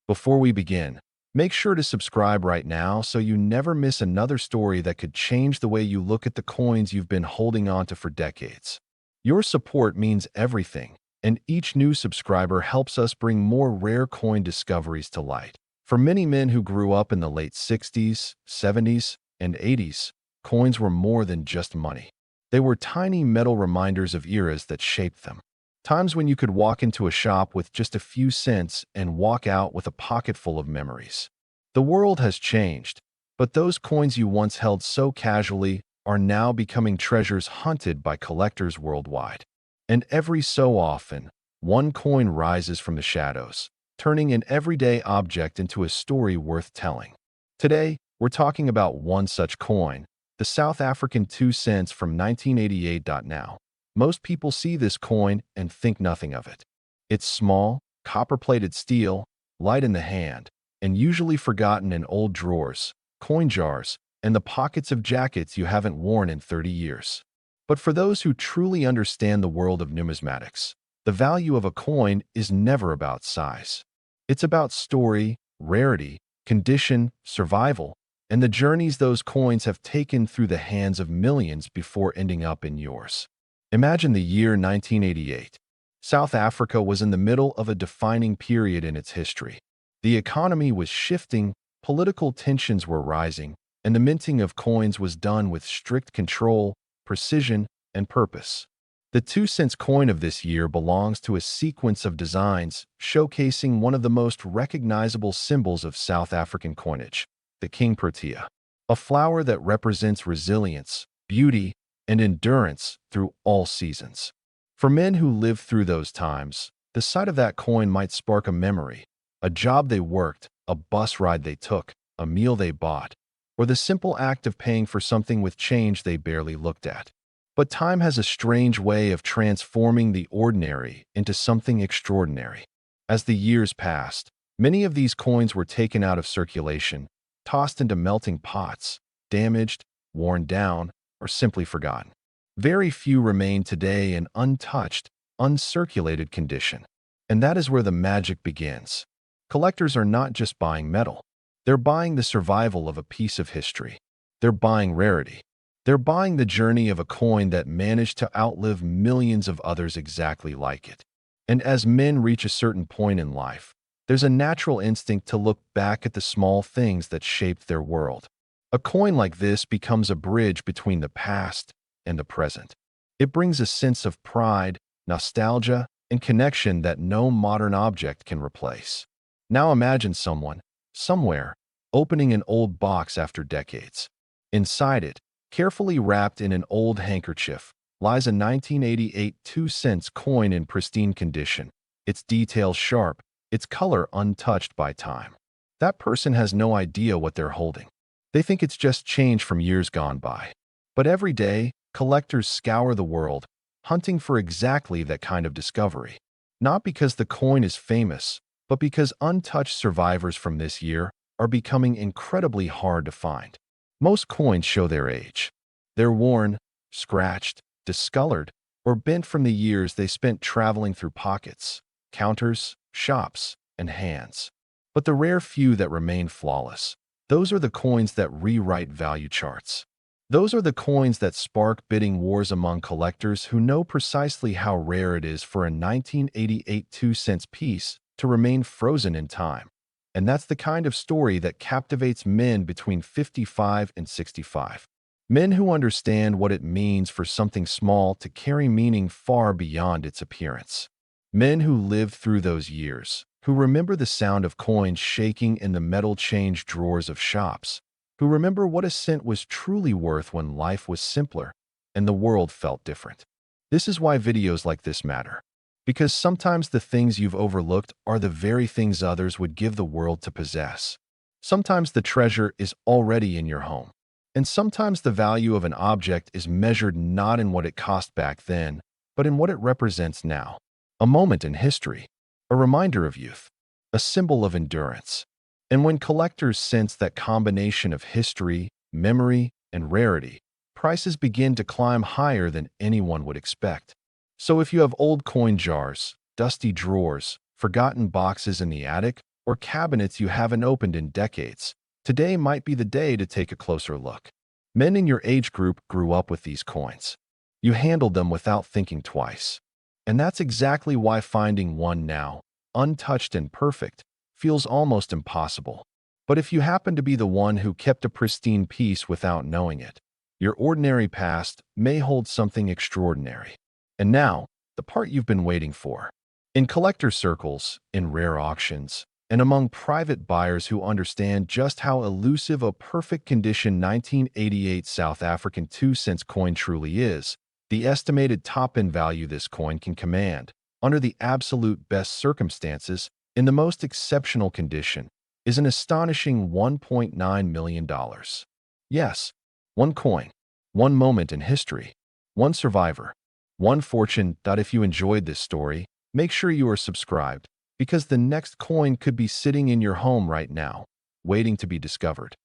Before we begin, make sure to subscribe right now so you never miss another story that could change the way you look at the coins you've been holding onto for decades. Your support means everything, and each new subscriber helps us bring more rare coin discoveries to light. For many men who grew up in the late 60s, 70s, and 80s, coins were more than just money. They were tiny metal reminders of eras that shaped them. Times when you could walk into a shop with just a few cents and walk out with a pocket full of memories. The world has changed, but those coins you once held so casually are now becoming treasures hunted by collectors worldwide. And every so often, one coin rises from the shadows, turning an everyday object into a story worth telling. Today, we're talking about one such coin, the South African 2 cents from 1988. Now, most people see this coin and think nothing of it. It's small, copper-plated steel, light in the hand, and usually forgotten in old drawers, coin jars, and the pockets of jackets you haven't worn in 30 years. But for those who truly understand the world of numismatics, the value of a coin is never about size. It's about story, rarity, condition, survival, and the journeys those coins have taken through the hands of millions before ending up in yours. Imagine the year 1988. South Africa was in the middle of a defining period in its history. The economy was shifting, political tensions were rising, and the minting of coins was done with strict control, precision, and purpose. The 2 cents coin of this year belongs to a sequence of designs showcasing one of the most recognizable symbols of South African coinage, the king protea, a flower that represents resilience, beauty, and endurance through all seasons. For men who lived through those times, the sight of that coin might spark a memory, a job they worked, a bus ride they took, a meal they bought, or the simple act of paying for something with change they barely looked at. But time has a strange way of transforming the ordinary into something extraordinary. As the years passed, many of these coins were taken out of circulation, tossed into melting pots, damaged, worn down, or simply forgotten. Very few remain today in untouched, uncirculated condition. And that is where the magic begins. Collectors are not just buying metal. They're buying the survival of a piece of history. They're buying rarity. They're buying the journey of a coin that managed to outlive millions of others exactly like it. And as men reach a certain point in life, there's a natural instinct to look back at the small things that shaped their world. A coin like this becomes a bridge between the past and the present. It brings a sense of pride, nostalgia, and connection that no modern object can replace. Now imagine someone, somewhere, opening an old box after decades. Inside it, carefully wrapped in an old handkerchief, lies a 1988 2 cents coin in pristine condition, its details sharp, its color untouched by time. That person has no idea what they're holding. They think it's just change from years gone by. But every day, collectors scour the world, hunting for exactly that kind of discovery. Not because the coin is famous, but because untouched survivors from this year are becoming incredibly hard to find. Most coins show their age. They're worn, scratched, discolored, or bent from the years they spent traveling through pockets, counters, shops, and hands. But the rare few that remain flawless, those are the coins that rewrite value charts. Those are the coins that spark bidding wars among collectors who know precisely how rare it is for a 1988 2 cents piece to remain frozen in time. And that's the kind of story that captivates men between 55 and 65. Men who understand what it means for something small to carry meaning far beyond its appearance. Men who lived through those years, who remember the sound of coins shaking in the metal change drawers of shops, who remember what a cent was truly worth when life was simpler and the world felt different. This is why videos like this matter. Because sometimes the things you've overlooked are the very things others would give the world to possess. Sometimes the treasure is already in your home. And sometimes the value of an object is measured not in what it cost back then, but in what it represents now. A moment in history, a reminder of youth, a symbol of endurance. And when collectors sense that combination of history, memory, and rarity, prices begin to climb higher than anyone would expect. So if you have old coin jars, dusty drawers, forgotten boxes in the attic, or cabinets you haven't opened in decades, today might be the day to take a closer look. Men in your age group grew up with these coins. You handled them without thinking twice. And that's exactly why finding one now, untouched and perfect, feels almost impossible. But if you happen to be the one who kept a pristine piece without knowing it, your ordinary past may hold something extraordinary. And now, the part you've been waiting for. In collector circles, in rare auctions, and among private buyers who understand just how elusive a perfect condition 1988 South African 2-cent coin truly is, the estimated top-end value this coin can command, under the absolute best circumstances, in the most exceptional condition, is an astonishing $1.9 million. Yes, one coin, one moment in history, one survivor, one fortune. If you enjoyed this story, make sure you are subscribed, because the next coin could be sitting in your home right now, waiting to be discovered.